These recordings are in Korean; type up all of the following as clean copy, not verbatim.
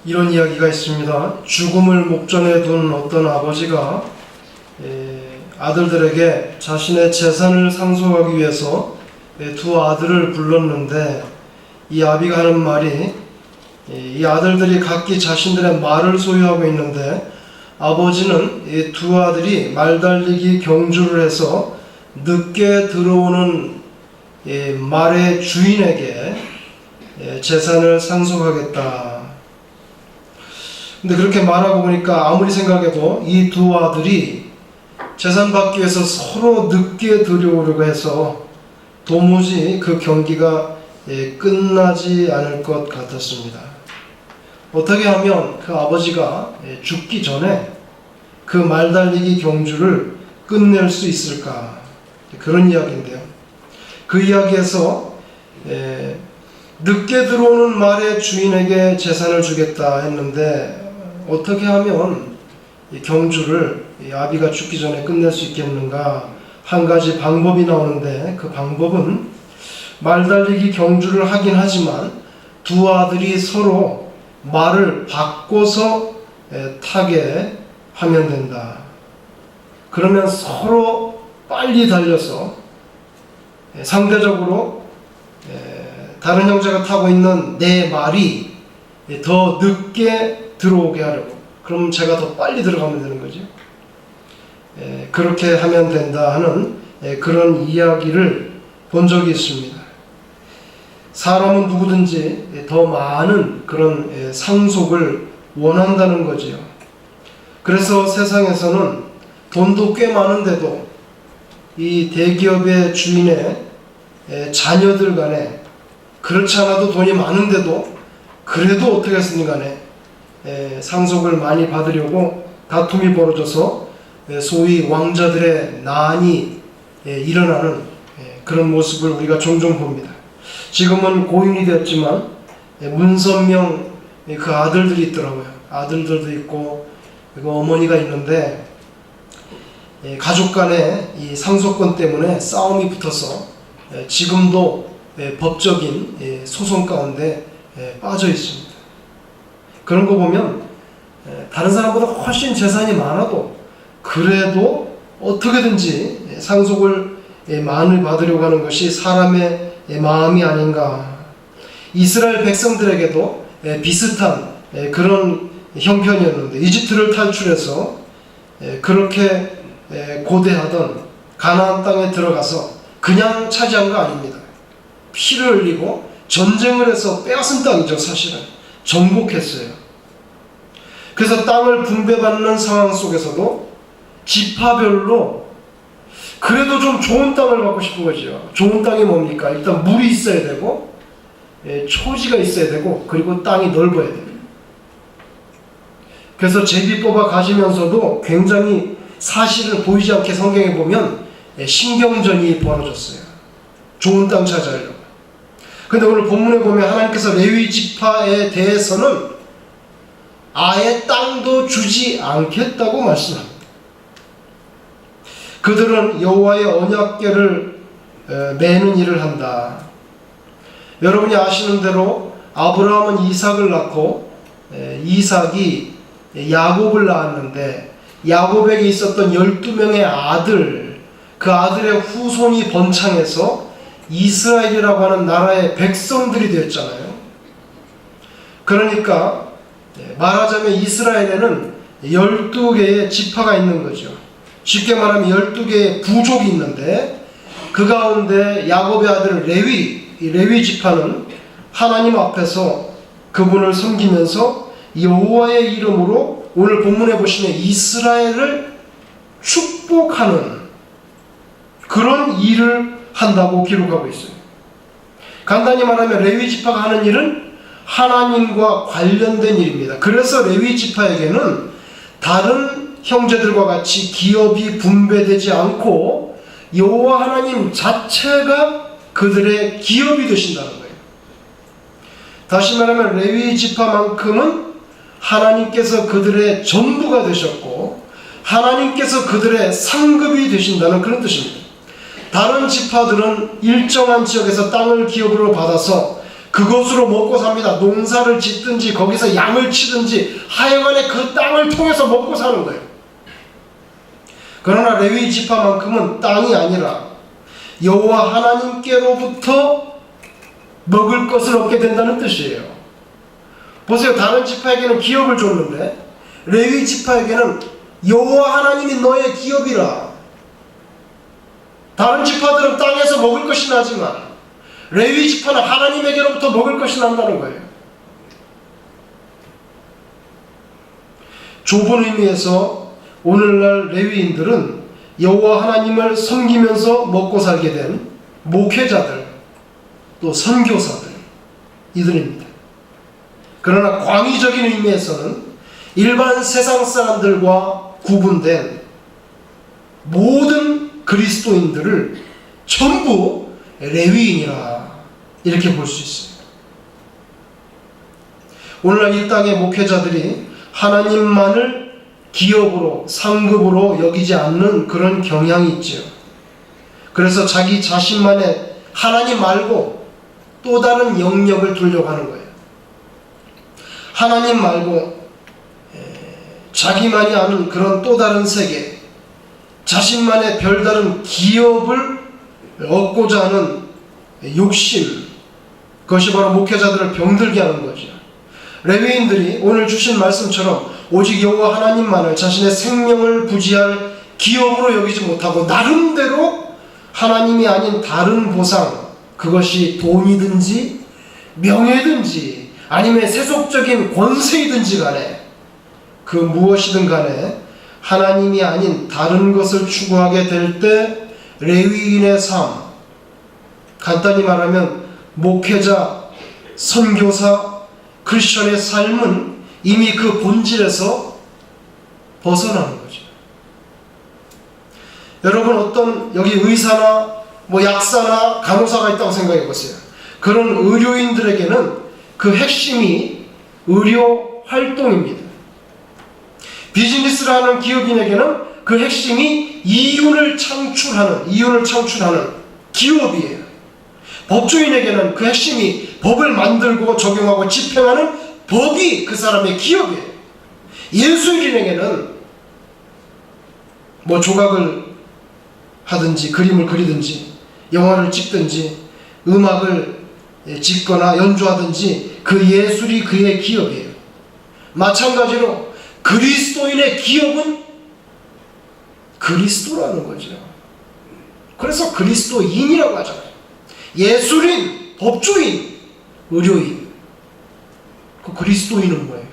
이런 이야기가 있습니다. 죽음을 목전에 둔 어떤 아버지가 아들들에게 자신의 재산을 상속하기 위해서 두 아들을 불렀는데, 이 아비가 하는 말이, 이 아들들이 각기 자신들의 말을 소유하고 있는데 아버지는 이 두 아들이 말달리기 경주를 해서 늦게 들어오는 말의 주인에게 재산을 상속하겠다. 근데 그렇게 말하고 보니까 아무리 생각해도 이 두 아들이 재산 받기 위해서 서로 늦게 들어오려고 해서 도무지 그 경기가 끝나지 않을 것 같았습니다. 어떻게 하면 그 아버지가 죽기 전에 그 말달리기 경주를 끝낼 수 있을까? 그런 이야기인데요. 그 이야기에서 늦게 들어오는 말의 주인에게 재산을 주겠다 했는데, 어떻게 하면 이 경주를 이 아비가 죽기 전에 끝낼 수 있겠는가? 한 가지 방법이 나오는데, 그 방법은 말달리기 경주를 하긴 하지만 두 아들이 서로 말을 바꿔서 타게 하면 된다. 그러면 서로 빨리 달려서 상대적으로 다른 형제가 타고 있는 내 말이 더 늦게 들어오게 하려고. 그럼 제가 더 빨리 들어가면 되는 거죠. 그렇게 하면 된다 하는 그런 이야기를 본 적이 있습니다. 사람은 누구든지 더 많은 그런 상속을 원한다는 거지요. 그래서 세상에서는 돈도 꽤 많은데도 이 대기업의 주인의 자녀들 간에, 그렇지 않아도 돈이 많은데도 그래도 어떻게 했으니 간에 상속을 많이 받으려고 다툼이 벌어져서 소위 왕자들의 난이 일어나는 그런 모습을 우리가 종종 봅니다. 지금은 고인이 되었지만 문선명 그 아들들이 있더라고요. 아들들도 있고 그리고 어머니가 있는데, 가족 간의 이 상속권 때문에 싸움이 붙어서 지금도 법적인 소송 가운데 빠져 있습니다. 그런 거 보면 다른 사람보다 훨씬 재산이 많아도 그래도 어떻게든지 상속을 많이 받으려고 하는 것이 사람의 마음이 아닌가. 이스라엘 백성들에게도 비슷한 그런 형편이었는데, 이집트를 탈출해서 그렇게 고대하던 가나안 땅에 들어가서 그냥 차지한 거 아닙니다. 피를 흘리고 전쟁을 해서 빼앗은 땅이죠. 사실은 정복했어요. 그래서 땅을 분배받는 상황 속에서도 지파별로 그래도 좀 좋은 땅을 갖고 싶은 거죠. 좋은 땅이 뭡니까? 일단 물이 있어야 되고 초지가 있어야 되고, 그리고 땅이 넓어야 됩니다. 그래서 제비 뽑아 가지면서도 굉장히 사실을 보이지 않게 성경에 보면 신경전이 벌어졌어요. 좋은 땅 찾아려고. 근데 오늘 본문에 보면 하나님께서 레위 지파에 대해서는 아예 땅도 주지 않겠다고 말씀합니다. 그들은 여호와의 언약궤를 매는 일을 한다. 여러분이 아시는 대로 아브라함은 이삭을 낳고 이삭이 야곱을 낳았는데, 야곱에게 있었던 12명의 아들, 그 아들의 후손이 번창해서 이스라엘이라고 하는 나라의 백성들이 되었잖아요. 그러니까 말하자면 이스라엘에는 12개의 지파가 있는 거죠. 쉽게 말하면 12개의 부족이 있는데, 그 가운데 야곱의 아들 레위 지파는 하나님 앞에서 그분을 섬기면서 여호와의 이름으로 오늘 본문에 보시면 이스라엘을 축복하는 그런 일을 한다고 기록하고 있어요. 간단히 말하면 레위 지파가 하는 일은 하나님과 관련된 일입니다. 그래서 레위 지파에게는 다른 형제들과 같이 기업이 분배되지 않고 여호와 하나님 자체가 그들의 기업이 되신다는 거예요. 다시 말하면 레위 지파만큼은 하나님께서 그들의 전부가 되셨고 하나님께서 그들의 상급이 되신다는 그런 뜻입니다. 다른 지파들은 일정한 지역에서 땅을 기업으로 받아서 그것으로 먹고 삽니다. 농사를 짓든지 거기서 양을 치든지 하여간에 그 땅을 통해서 먹고 사는 거예요. 그러나 레위 지파만큼은 땅이 아니라 여호와 하나님께로부터 먹을 것을 얻게 된다는 뜻이에요. 보세요. 다른 지파에게는 기업을 줬는데 레위 지파에게는 여호와 하나님이 너의 기업이라. 다른 지파들은 땅에서 먹을 것이 나지만 레위 지파는 하나님에게로부터 먹을 것이 난다는 거예요. 좁은 의미에서 오늘날 레위인들은 여호와 하나님을 섬기면서 먹고 살게 된 목회자들, 또 선교사들, 이들입니다. 그러나 광의적인 의미에서는 일반 세상 사람들과 구분된 모든 그리스도인들을 전부 레위인이라 이렇게 볼 수 있습니다. 오늘날 이 땅의 목회자들이 하나님만을 기업으로, 상급으로 여기지 않는 그런 경향이 있죠. 그래서 자기 자신만의 하나님 말고 또 다른 영역을 두려고 하는 거예요. 하나님 말고 자기만이 아는 그런 또 다른 세계, 자신만의 별다른 기업을 얻고자 하는 욕심, 그것이 바로 목회자들을 병들게 하는 거죠. 레위인들이 오늘 주신 말씀처럼 오직 여호와 하나님만을 자신의 생명을 부지할 기업으로 여기지 못하고 나름대로 하나님이 아닌 다른 보상, 그것이 돈이든지 명예든지 아니면 세속적인 권세이든지 간에 그 무엇이든 간에 하나님이 아닌 다른 것을 추구하게 될 때 레위인의 삶, 간단히 말하면 목회자, 선교사, 크리스천의 삶은 이미 그 본질에서 벗어나는 거죠. 여러분 어떤 여기 의사나 약사나 간호사가 있다고 생각해 보세요. 그런 의료인들에게는 그 핵심이 의료 활동입니다. 비즈니스를 하는 기업인에게는 그 핵심이 이윤을 창출하는 기업이에요. 법조인에게는 그 핵심이 법을 만들고 적용하고 집행하는 법이 그 사람의 기업이에요. 예술인에게는 조각을 하든지 그림을 그리든지 영화를 찍든지 음악을 짓거나 연주하든지 그 예술이 그의 기업이에요. 마찬가지로 그리스도인의 기업은 그리스도라는 거죠. 그래서 그리스도인이라고 하잖아요. 예술인, 법조인, 의료인. 그 그리스도인은 뭐예요?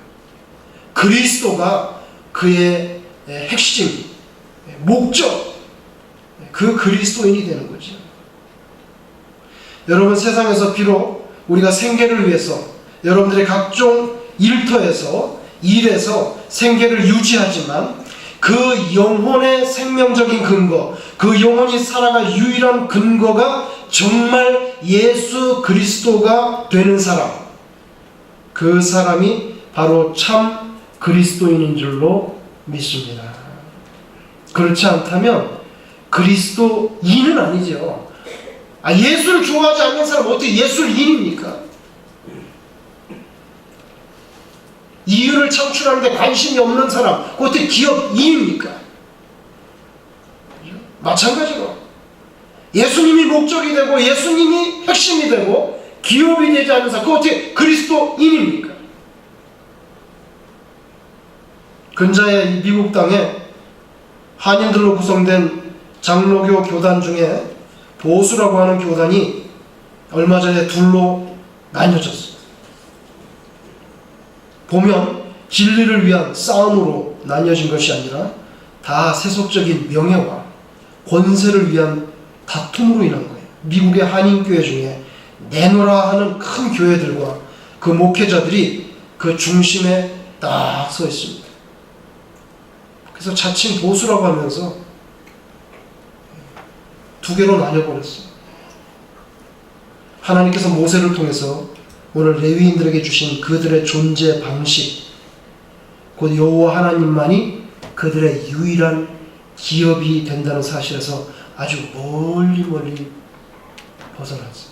그리스도가 그의 핵심, 목적, 그 그리스도인이 되는 거죠. 여러분 세상에서 비록 우리가 생계를 위해서 여러분들의 각종 일터에서 일에서 생계를 유지하지만 그 영혼의 생명적인 근거, 그 영혼이 살아갈 유일한 근거가 정말 예수 그리스도가 되는 사람, 그 사람이 바로 참 그리스도인인 줄로 믿습니다. 그렇지 않다면 그리스도인은 아니죠. 예수를 좋아하지 않는 사람은 어떻게 예술인입니까? 이윤을 창출하는데 관심이 없는 사람, 어떻게 기업인입니까? 마찬가지로 예수님이 목적이 되고 예수님이 핵심이 되고 기업이 되지 않는 사람, 그 어떻게 그리스도인입니까? 근자의 이 미국 땅에 한인들로 구성된 장로교 교단 중에 보수라고 하는 교단이 얼마 전에 둘로 나뉘어졌습니다. 보면 진리를 위한 싸움으로 나뉘어진 것이 아니라 다 세속적인 명예와 권세를 위한 다툼으로 인한 거예요. 미국의 한인교회 중에 내노라 하는 큰 교회들과 그 목회자들이 그 중심에 딱 서 있습니다. 그래서 자칭 보수라고 하면서 두 개로 나뉘어버렸어요. 하나님께서 모세를 통해서 오늘 레위인들에게 주신 그들의 존재 방식, 곧 여호와 하나님만이 그들의 유일한 기업이 된다는 사실에서 아주 멀리 벗어났어요.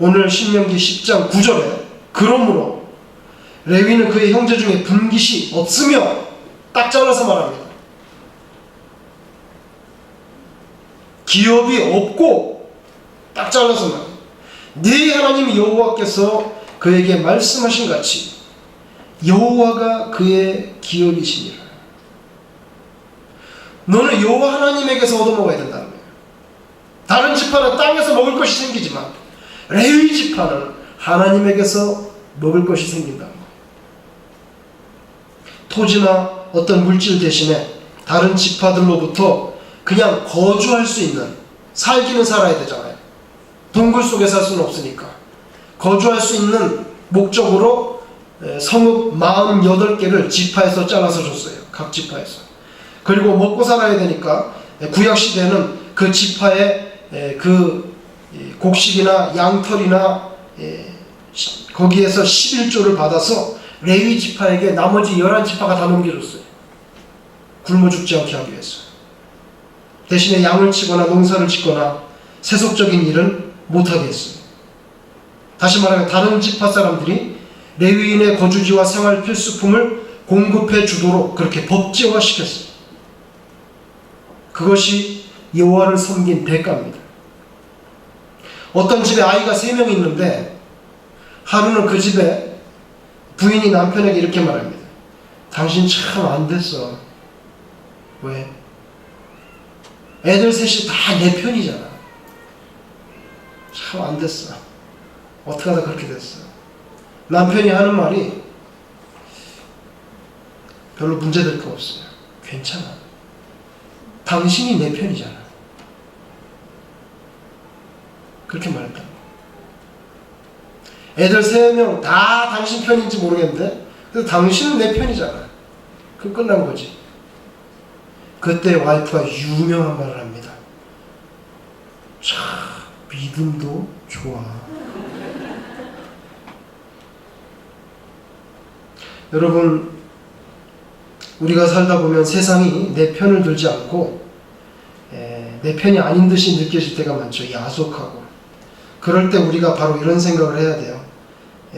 오늘 신명기 10장 9절에 그러므로 레위는 그의 형제 중에 분깃이 없으며 딱 잘라서 말합니다. 기업이 없고 딱 잘라서 말합니다. 네 하나님 여호와께서 그에게 말씀하신 같이 여호와가 그의 기업이시니라. 너는 여호와 하나님에게서 얻어먹어야 된다는 거예요. 다른 지파는 땅에서 먹을 것이 생기지만 레위 지파는 하나님에게서 먹을 것이 생긴다는 거예요. 토지나 어떤 물질 대신에 다른 지파들로부터 그냥 거주할 수 있는, 살기는 살아야 되잖아요. 동굴 속에 살 수는 없으니까 거주할 수 있는 목적으로 성읍 48개를 지파에서 잘라서 줬어요. 각 지파에서. 그리고 먹고 살아야 되니까 구약시대는 그 지파의 그 곡식이나 양털이나 거기에서 11조를 받아서 레위 지파에게 나머지 11지파가 다 넘겨줬어요. 굶어 죽지 않게 하기 위해서. 대신에 양을 치거나 농사를 짓거나 세속적인 일은 못하게 했어요. 다시 말하면 다른 지파 사람들이 레위인의 거주지와 생활 필수품을 공급해 주도록 그렇게 법제화 시켰어요. 그것이 여호와를 섬긴 대가입니다. 어떤 집에 아이가 3명 있는데 하루는 그 집에 부인이 남편에게 이렇게 말합니다. 당신 참 안 됐어. 왜? 애들 셋이 다 내 편이잖아. 참 안 됐어. 어떻게 하다 그렇게 됐어. 남편이 하는 말이 별로 문제될 거 없어요. 괜찮아. 당신이 내 편이잖아. 그렇게 말했다. 애들 3명 다 당신 편인지 모르겠는데 그래서 당신은 내 편이잖아. 그 끝난 거지. 그때 와이프가 유명한 말을 합니다. 참 믿음도 좋아. 여러분, 우리가 살다 보면 세상이 내 편을 들지 않고 내 편이 아닌 듯이 느껴질 때가 많죠. 야속하고. 그럴 때 우리가 바로 이런 생각을 해야 돼요.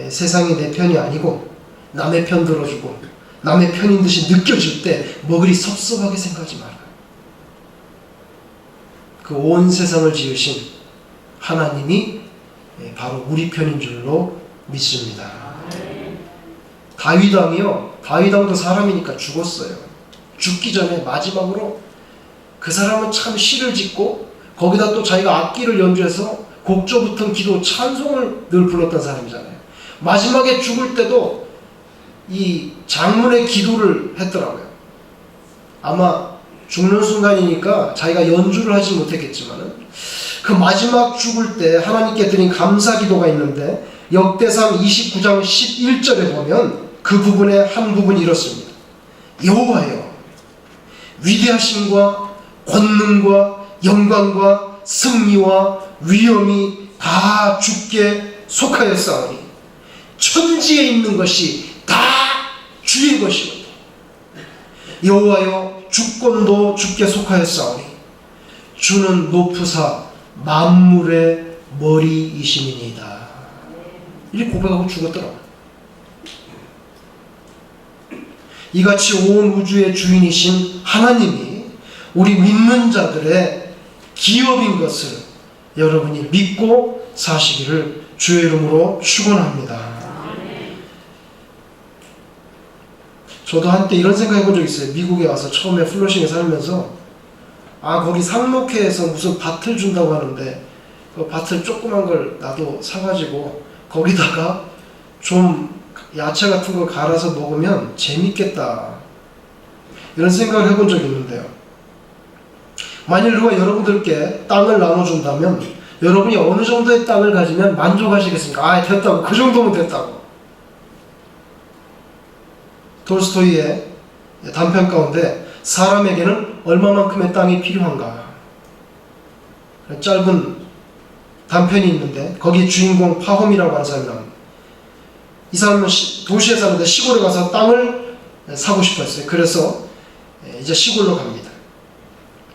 세상이 내 편이 아니고 남의 편 들어주고 남의 편인 듯이 느껴질 때 뭐 그리 섭섭하게 생각하지 말아요. 그 온 세상을 지으신 하나님이 바로 우리 편인 줄로 믿습니다. 다윗 왕도 사람이니까 죽었어요. 죽기 전에 마지막으로 그 사람은 참 시를 짓고 거기다 또 자기가 악기를 연주해서 곡조 붙은 기도 찬송을 늘 불렀던 사람이잖아요. 마지막에 죽을 때도 이 장문의 기도를 했더라고요. 아마 죽는 순간이니까 자기가 연주를 하지 못했겠지만은 그 마지막 죽을 때 하나님께 드린 감사 기도가 있는데 역대상 29장 11절에 보면 그 부분의 한 부분이 이렇습니다. 여호와여, 위대하심과 권능과 영광과 승리와 위엄이 다 주께 속하였사오니 천지에 있는 것이 다 주의 것이거든. 여호와여, 주권도 주께 속하였사오니 주는 높으사 만물의 머리이심이니이다. 이렇게 고백하고 죽었더라고요. 이같이 온 우주의 주인이신 하나님이 우리 믿는 자들의 기업인 것을 여러분이 믿고 사시기를 주의 이름으로 축원합니다. 저도 한때 이런 생각 해본 적 있어요. 미국에 와서 처음에 플러싱에 살면서 거기 상록회에서 무슨 밭을 준다고 하는데 그 밭을 조그만 걸 나도 사가지고 거기다가 좀 야채 같은 거 갈아서 먹으면 재밌겠다, 이런 생각을 해본 적이 있는데요. 만일 누가 여러분들께 땅을 나눠준다면 여러분이 어느 정도의 땅을 가지면 만족하시겠습니까? 됐다고, 그 정도면 됐다고. 톨스토이의 단편 가운데 사람에게는 얼마만큼의 땅이 필요한가, 짧은 단편이 있는데 거기 주인공 파홈이라고 하는 사람이 나옵니다. 이 사람은 도시에 사는데 시골에 가서 땅을 사고 싶었어요. 그래서 이제 시골로 갑니다.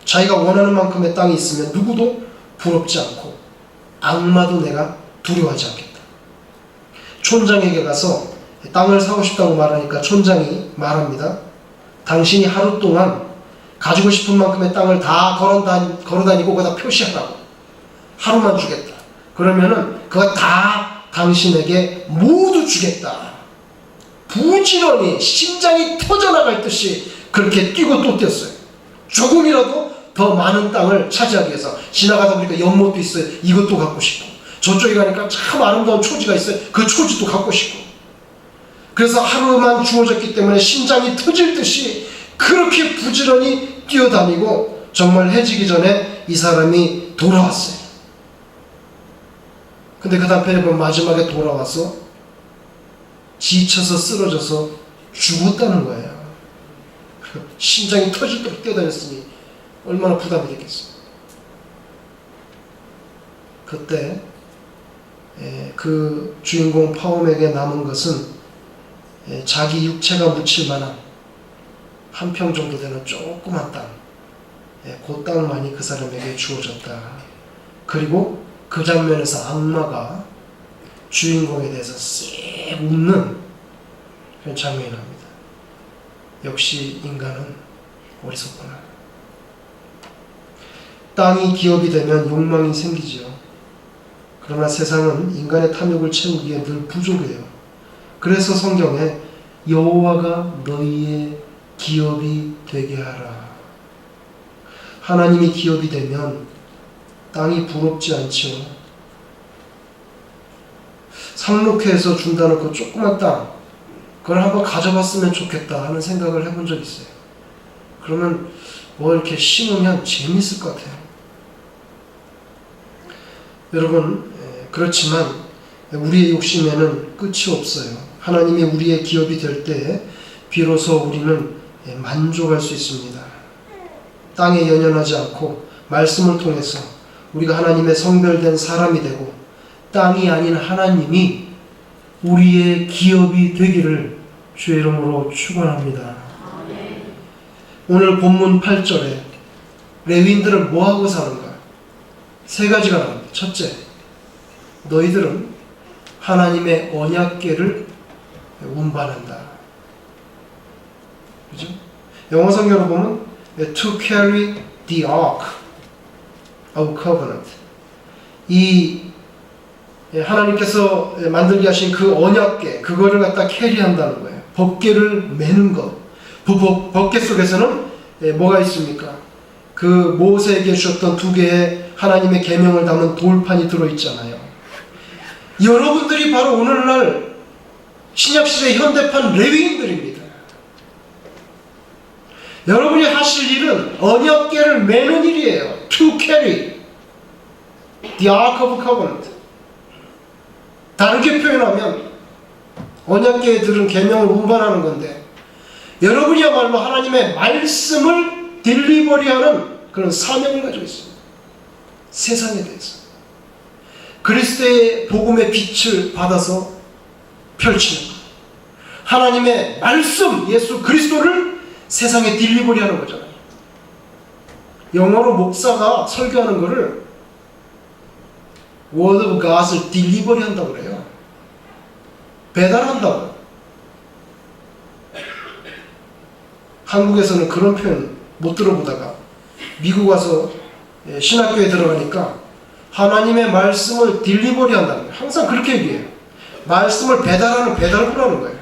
자기가 원하는 만큼의 땅이 있으면 누구도 부럽지 않고 악마도 내가 두려워하지 않겠다. 촌장에게 가서 땅을 사고 싶다고 말하니까 촌장이 말합니다. 당신이 하루 동안 가지고 싶은 만큼의 땅을 다 걸어다니고 거기다 표시하라고. 하루만 주겠다. 그러면은 그거 다 당신에게 모두 주겠다. 부지런히 심장이 터져나갈 듯이 그렇게 뛰고 또 뛰었어요. 조금이라도 더 많은 땅을 차지하기 위해서. 지나가다 보니까 연못도 있어요. 이것도 갖고 싶고, 저쪽에 가니까 참 아름다운 초지가 있어요. 그 초지도 갖고 싶고. 그래서 하루만 주어졌기 때문에 심장이 터질 듯이 그렇게 부지런히 뛰어다니고 정말 해지기 전에 이 사람이 돌아왔어요. 근데 그 남편이 마지막에 돌아와서 지쳐서 쓰러져서 죽었다는 거예요. 심장이 터질도록 뛰어다녔으니 얼마나 부담이 되겠어요. 그때 그 주인공 파움에게 남은 것은 자기 육체가 묻힐 만한 한 평 정도 되는 조그만 땅, 그 땅만이 그 사람에게 주어졌다. 그리고 그 장면에서 악마가 주인공에 대해서 쎄 웃는 그런 장면이 납니다. 역시 인간은 어리석구나. 땅이 기업이 되면 욕망이 생기지요. 그러나 세상은 인간의 탐욕을 채우기에 늘 부족해요. 그래서 성경에 여호와가 너희의 기업이 되게 하라. 하나님이 기업이 되면 땅이 부럽지 않지요. 상록회에서 준다는 그 조그만 땅, 그걸 한번 가져봤으면 좋겠다 하는 생각을 해본 적 있어요. 그러면 뭐 이렇게 심으면 재밌을 것 같아요. 여러분, 그렇지만 우리의 욕심에는 끝이 없어요. 하나님이 우리의 기업이 될 때 비로소 우리는 만족할 수 있습니다. 땅에 연연하지 않고 말씀을 통해서 우리가 하나님의 성별된 사람이 되고 땅이 아닌 하나님이 우리의 기업이 되기를 주의 이름으로 축원합니다. 오늘 본문 8절에 레위인들은 뭐하고 사는가? 세 가지가 나옵니다. 첫째, 너희들은 하나님의 언약궤를 운반한다. 그죠? 영어 성경으로 보면 to carry the ark of covenant. 이 하나님께서 만들게 하신 그 언약궤, 그거를 갖다 캐리한다는 거예요. 법궤를 매는 것. 법궤 속에서는 뭐가 있습니까? 그 모세에게 주셨던 두 개의 하나님의 계명을 담은 돌판이 들어있잖아요. 여러분들이 바로 오늘날 신약시대 현대판 레위인들입니다. 여러분이 하실 일은 언약궤를 매는 일이에요. To carry the ark of covenant. 다르게 표현하면 언약궤에 들은 계명을 운반하는 건데, 여러분이야말로 하나님의 말씀을 딜리버리하는 그런 사명을 가지고 있습니다. 세상에 대해서 그리스도의 복음의 빛을 받아서 펼치는 것, 하나님의 말씀 예수 그리스도를 세상에 딜리버리하는 거잖아요. 영어로 목사가 설교하는 거를 Word of God을 딜리버리 한다고 그래요. 배달한다고. 한국에서는 그런 표현 못 들어보다가 미국 와서 신학교에 들어가니까 하나님의 말씀을 딜리버리 한다는 거예요. 항상 그렇게 얘기해요. 말씀을 배달하는 배달부라는 거예요.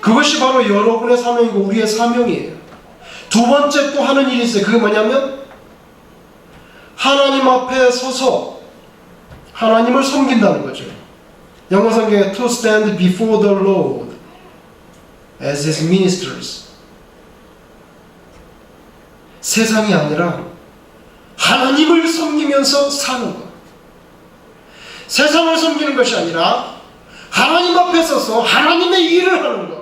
그것이 바로 여러분의 사명이고 우리의 사명이에요. 두 번째 또 하는 일이 있어요. 그게 뭐냐면 하나님 앞에 서서 하나님을 섬긴다는 거죠. 영어 성경에 to stand before the Lord as His ministers. 세상이 아니라 하나님을 섬기면서 사는 것. 세상을 섬기는 것이 아니라 하나님 앞에 서서 하나님의 일을 하는 것.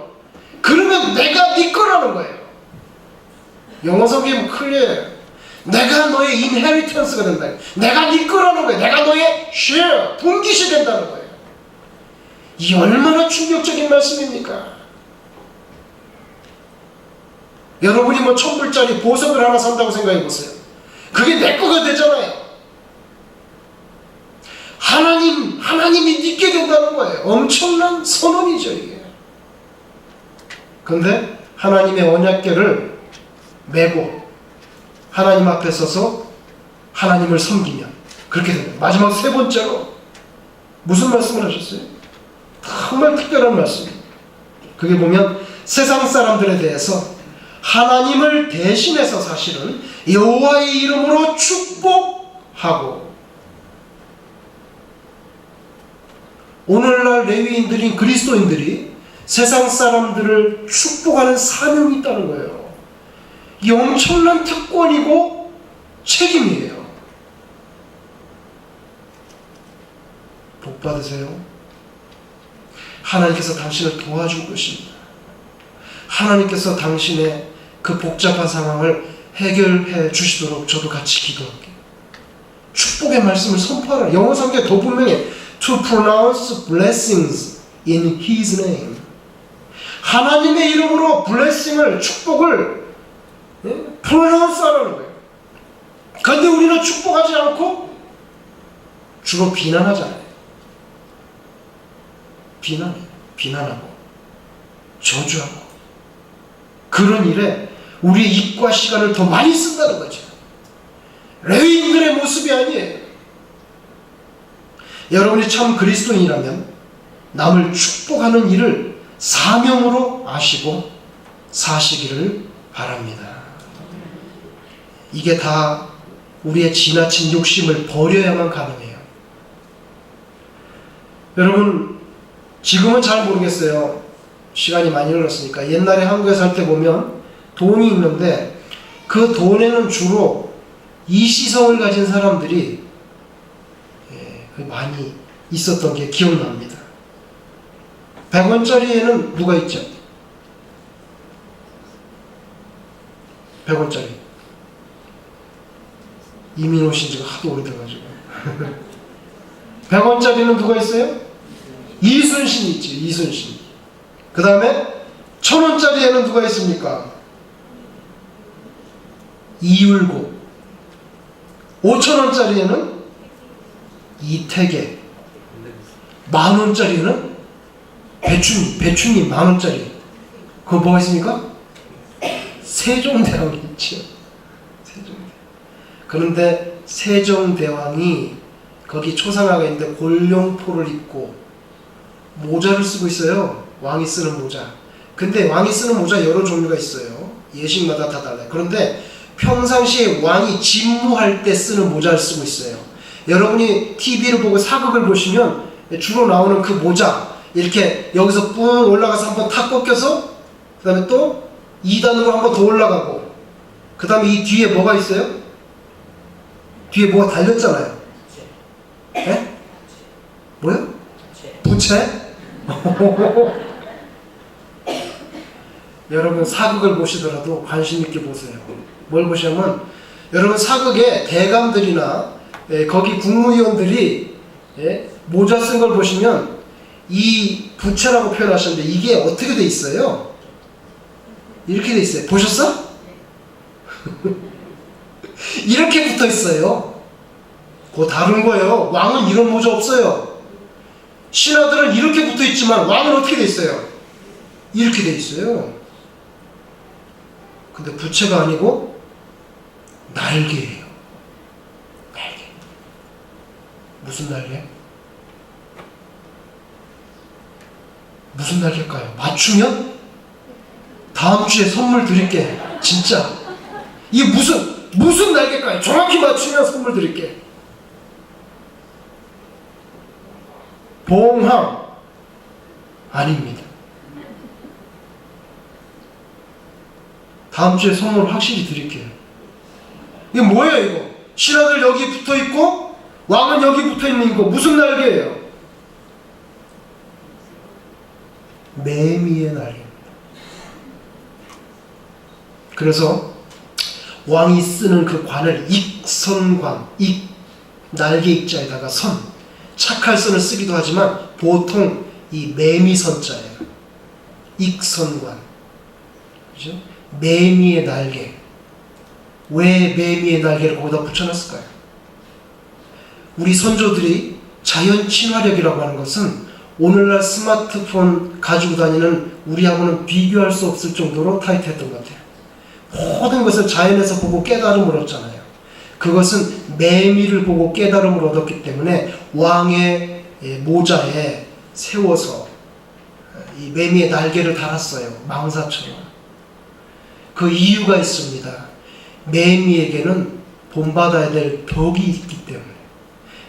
그러면 내가 네 거라는 거예요. 영어 성경은 클리어해요. 내가 너의 인헤리턴스가 된다. 내가 네 거라는 거예요. 내가 너의 share, 분깃이 된다는 거예요. 이 얼마나 충격적인 말씀입니까? 여러분이 뭐 1,000불짜리 보석을 하나 산다고 생각해 보세요. 그게 내 거가 되잖아요. 하나님이 믿게 된다는 거예요. 엄청난 선언이죠, 이게. 그런데 하나님의 언약궤를 메고 하나님 앞에 서서 하나님을 섬기면 그렇게 됩니다. 마지막 세 번째로 무슨 말씀을 하셨어요? 정말 특별한 말씀입니다. 그게 보면 세상 사람들에 대해서 하나님을 대신해서 사실은 여호와의 이름으로 축복하고, 오늘날 레위인들인 그리스도인들이 세상 사람들을 축복하는 사명이 있다는 거예요. 이게 엄청난 특권이고 책임이에요. 복 받으세요. 하나님께서 당신을 도와줄 것입니다. 하나님께서 당신의 그 복잡한 상황을 해결해 주시도록 저도 같이 기도할게요. 축복의 말씀을 선포하라. 영어 성경에 더 분명해. To pronounce blessings in His name. 하나님의 이름으로 blessing을, 축복을 pronounce 하라는 거예요. 그런데 우리는 축복하지 않고 주로 비난하잖아요. 비난하고 저주하고, 그런 일에 우리의 입과 시간을 더 많이 쓴다는 거죠. 레위인들의 모습이 아니에요. 여러분이 참 그리스도인이라면 남을 축복하는 일을 사명으로 아시고 사시기를 바랍니다. 이게 다 우리의 지나친 욕심을 버려야만 가능해요. 여러분, 지금은 잘 모르겠어요. 시간이 많이 흘렀으니까. 옛날에 한국에 살 때 보면 돈이 있는데 그 돈에는 주로 이시성을 가진 사람들이 많이 있었던 게 기억납니다. 100원짜리에는 누가 있죠? 100원짜리. 이민 오신 지가 하도 오래돼가지고. 100원짜리는 누가 있어요? 이순신이 있지, 이순신. 그 다음에 1000원짜리에는 누가 있습니까? 이율곡. 5000원짜리에는 이태계. 10,000원짜리는 배춘이 10,000원짜리. 그거 뭐가 있습니까? 세종대왕이 있죠. 세종대왕. 그런데 세종대왕이 거기 초상화가 있는데 골룡포를 입고 모자를 쓰고 있어요. 왕이 쓰는 모자. 근데 왕이 쓰는 모자 여러 종류가 있어요. 예식마다 다 달라요. 그런데 평상시에 왕이 집무할 때 쓰는 모자를 쓰고 있어요. 여러분이 TV를 보고 사극을 보시면 주로 나오는 그 모자, 이렇게 여기서 뿡 올라가서 한번 탁 꺾여서 그 다음에 또 2단으로 한번 더 올라가고, 그 다음에 이 뒤에 뭐가 있어요? 뒤에 뭐가 달렸잖아요. 네? 뭐요? 부채? 여러분, 사극을 보시더라도 관심 있게 보세요. 뭘 보시냐면, 여러분 사극의 대감들이나 거기 국무위원들이 모자 쓴 걸 보시면 이 부채라고 표현하셨는데 이게 어떻게 돼 있어요? 이렇게 돼 있어요. 보셨어? 이렇게 붙어 있어요. 그거 다른 거예요. 왕은 이런 모자 없어요. 신하들은 이렇게 붙어 있지만 왕은 어떻게 돼 있어요? 이렇게 돼 있어요. 근데 부채가 아니고 날개예요. 날개. 무슨 날개? 무슨 날개일까요? 맞추면 다음 주에 선물 드릴게. 진짜. 이게 무슨 날개일까요? 정확히 맞추면 선물 드릴게. 봉황 아닙니다. 다음 주에 선물 확실히 드릴게요. 이게 뭐예요, 이거? 신하들 여기 붙어 있고 왕은 여기 붙어 있는 거 무슨 날개예요? 매미의 날개입니다. 그래서 왕이 쓰는 그 관을 익선관, 날개 익자에다가 선, 착할선을 쓰기도 하지만 보통 이 매미선자예요. 익선관. 그죠? 매미의 날개. 왜 매미의 날개를 거기다 붙여놨을까요? 우리 선조들이 자연 친화력이라고 하는 것은 오늘날 스마트폰 가지고 다니는 우리하고는 비교할 수 없을 정도로 타이트했던 것 같아요. 모든 것을 자연에서 보고 깨달음을 얻잖아요. 그것은 매미를 보고 깨달음을 얻었기 때문에 왕의 모자에 세워서 이 매미의 날개를 달았어요. 망사처럼. 그 이유가 있습니다. 매미에게는 본받아야 될 덕이 있기 때문에.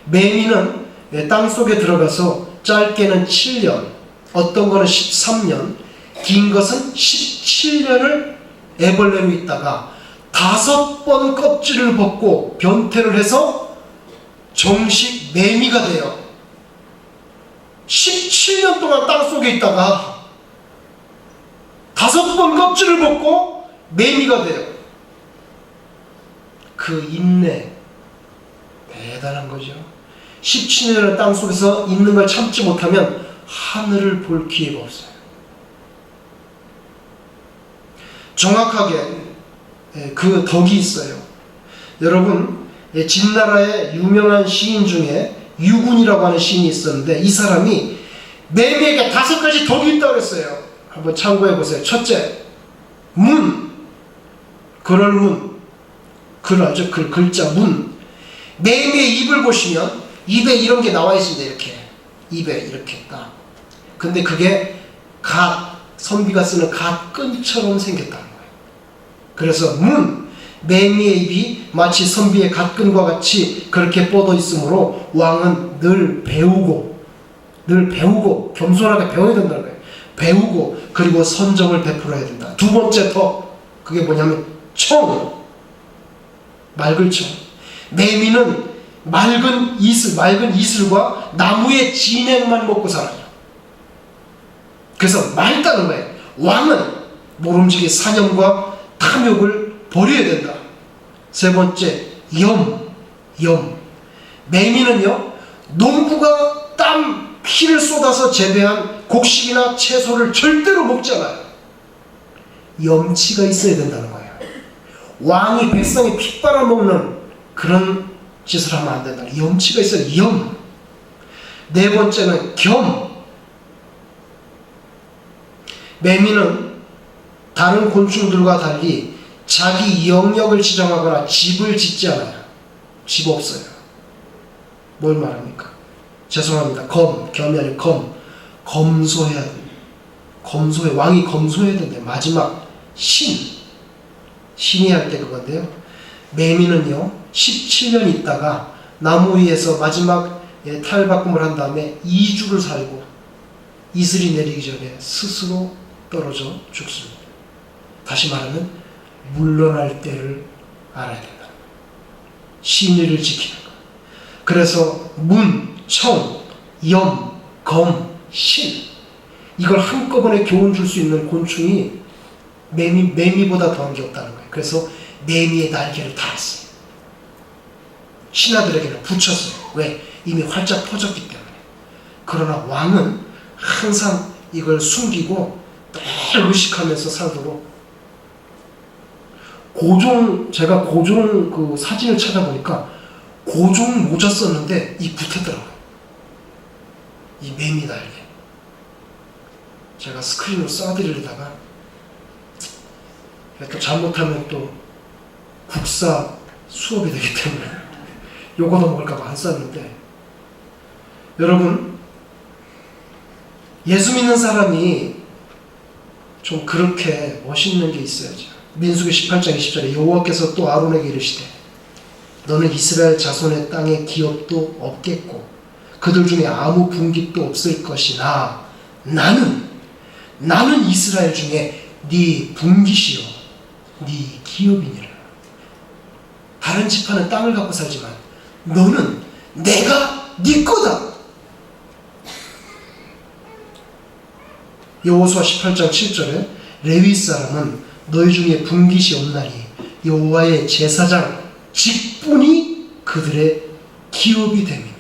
매미는 땅속에 들어가서 짧게는 7년, 어떤 거는 13년, 긴 것은 17년을 애벌레로 있다가 5번 껍질을 벗고 변태를 해서 정식 매미가 돼요. 17년 동안 땅속에 있다가 5번 껍질을 벗고 매미가 돼요. 그 인내 대단한 거죠. 17년을 땅속에서 있는 걸 참지 못하면 하늘을 볼 기회가 없어요. 정확하게 그 덕이 있어요. 여러분, 진나라의 유명한 시인 중에 유군이라고 하는 시인이 있었는데 이 사람이 매미에게 5가지 덕이 있다고 했어요. 한번 참고해 보세요. 첫째, 문. 글을 문. 글 알죠? 글자 문. 매미의 입을 보시면 입에 이런 게 나와 있습니다. 이렇게 입에 이렇게 딱. 근데 그게 선비가 쓰는 갓끈처럼 생겼다는 거예요. 그래서 매미의 입이 마치 선비의 갓끈과 같이 그렇게 뻗어 있으므로 왕은 늘 배우고 겸손하게 배워야 된다는 거예요. 배우고 그리고 선정을 베풀어야 된다. 두 번째 덕, 그게 뭐냐면 맑은 청. 매미는 맑은 이슬과 나무의 진액만 먹고 살아요. 그래서 맑다는 거예요. 왕은 모름지기 사념과 탐욕을 버려야 된다. 세 번째, 염. 매미는요, 농부가 땀, 피를 쏟아서 재배한 곡식이나 채소를 절대로 먹지 않아요. 염치가 있어야 된다는 거예요. 왕이 백성이 피 빨아먹는 그런 짓을 하면 안 된다. 염치가 있어요. 염. 네 번째는 겸. 매미는 다른 곤충들과 달리 자기 영역을 지정하거나 집을 짓지 않아요. 집 없어요. 뭘 말합니까? 죄송합니다. 겸이 아니고 검소해야 됩니다. 왕이 검소해야 된대. 마지막 신이 할 때 그건데요. 매미는요 17년 있다가 나무 위에서 마지막 탈바꿈을 한 다음에 2주를 살고 이슬이 내리기 전에 스스로 떨어져 죽습니다. 다시 말하면 물러날 때를 알아야 된다. 신의를 지키는 것. 그래서 문, 청, 염, 검, 신, 이걸 한꺼번에 교훈 줄 수 있는 곤충이 매미보다 더한 게 없다는 거예요. 그래서 매미의 날개를 달았어요. 신하들에게는 붙였어요. 왜? 이미 활짝 퍼졌기 때문에. 그러나 왕은 항상 이걸 숨기고 늘 의식하면서 살도록. 제가 고종 그 사진을 찾아보니까 고종 모자 썼는데 이 붙었더라고요. 이 매미 날개. 제가 스크린으로 쏴드리려다가 또 잘못하면 또 국사 수업이 되기 때문에 요거도 먹을까봐 안 쌌는데, 여러분, 예수 믿는 사람이 좀 그렇게 멋있는 게 있어야죠. 민수기 18장 20절에 여호와께서 또 아론에게 이르시되 너는 이스라엘 자손의 땅에 기업도 없겠고 그들 중에 아무 분깃도 없을 것이나 나는 이스라엘 중에 네 분깃이요 네 기업이니라. 다른 지파는 땅을 갖고 살지만 너는 내가 네 거다. 여호수아 18장 7절에 레위 사람은 너희 중에 분깃이 없나니 여호와의 제사장 직분이 그들의 기업이 됨이며.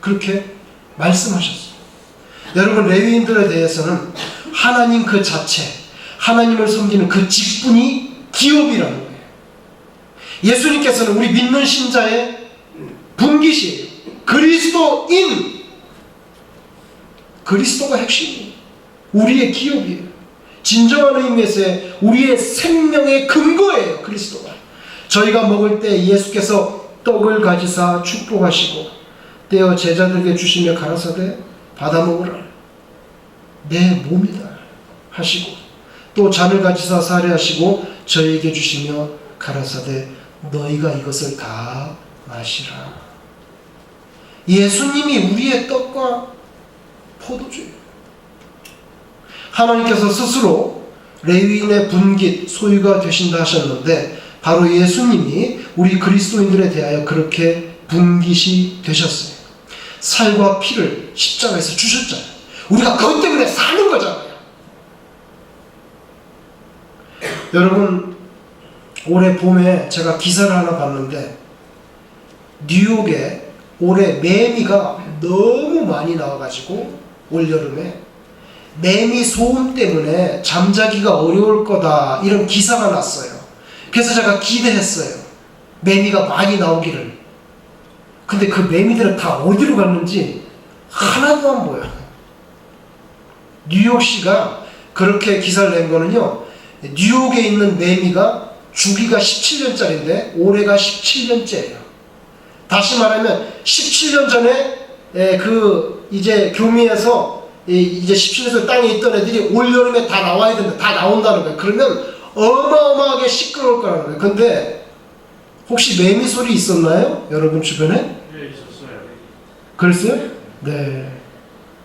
그렇게 말씀하셨어요. 여러분, 레위인들에 대해서는 하나님 그 자체, 하나님을 섬기는 그 직분이 기업이라는 거예요. 예수님께서는 우리 믿는 신자의 분깃 분깃이에요. 그리스도인. 그리스도가 핵심이에요. 우리의 기업이에요. 진정한 의미에서의 우리의 생명의 근거예요. 그리스도가. 저희가 먹을 때 예수께서 떡을 가지사 축복하시고 떼어 제자들에게 주시며 가라사대 받아 먹으라. 내 몸이다 하시고 또 잔을 가지사 사례하시고 저희에게 주시며 가라사대 너희가 이것을 다 마시라. 예수님이 우리의 떡과 포도주예요. 하나님께서 스스로 레위인의 분깃 소유가 되신다 하셨는데 바로 예수님이 우리 그리스도인들에 대하여 그렇게 분깃이 되셨어요. 살과 피를 십자가에서 주셨잖아요. 우리가 그것 때문에 사는 거잖아요. 여러분, 올해 봄에 제가 기사를 하나 봤는데 뉴욕에 올해 매미가 너무 많이 나와가지고 올여름에 매미 소음 때문에 잠자기가 어려울 거다 이런 기사가 났어요. 그래서 제가 기대했어요. 매미가 많이 나오기를. 근데 그 매미들은 다 어디로 갔는지 하나도 안 보여. 뉴욕시가 그렇게 기사를 낸 거는요, 뉴욕에 있는 매미가 주기가 17년짜리인데 올해가 17년째예요. 다시 말하면 17년 전에 그 이제 교미에서 이제 17년에서 땅에 있던 애들이 올여름에 다 나와야 된다. 다 나온다는 거예요. 그러면 어마어마하게 시끄러울 거라는 거예요. 근데 혹시 매미 소리 있었나요? 여러분 주변에? 네, 있었어요. 그랬어요? 네.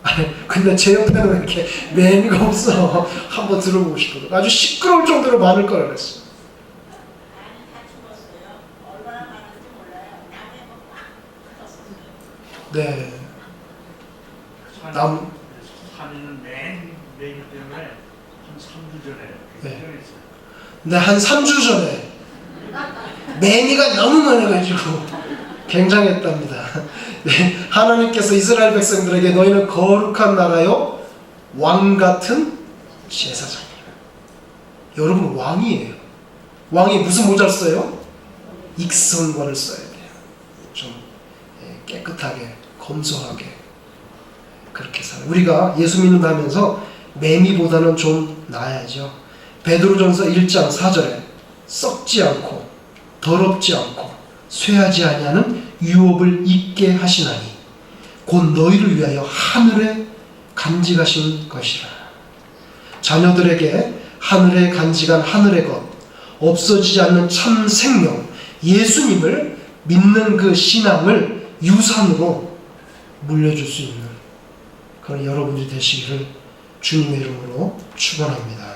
아니, 근데 제 옆에는 왜 이렇게 매미가 없어? 한번 들어보고 싶거든. 아주 시끄러울 정도로 많을 거라 그랬어. 네. 산에는 매미 때문에 한 3주 전에 굉장했어요. 근데 한 3주 전에 매미가 너무 많아가지고 굉장했답니다. 네, 하나님께서 이스라엘 백성들에게 너희는 거룩한 나라요 왕같은 제사장이에요. 여러분 왕이에요. 왕이 무슨 모자를 써요? 익성관을 써야 돼요. 좀 깨끗하게 검소하게 그렇게 살아요. 우리가 예수 믿는다 하면서 매미보다는 좀 나아야죠. 베드로전서 1장 4절에 썩지 않고 더럽지 않고 쇠하지 아니하는 유업을 잊게 하시나니 곧 너희를 위하여 하늘에 간직하신 것이라. 자녀들에게 하늘에 간직한 하늘의 것, 없어지지 않는 참 생명 예수님을 믿는 그 신앙을 유산으로 물려줄 수 있는 그런 여러분들이 되시기를 주님의 이름으로 축원합니다.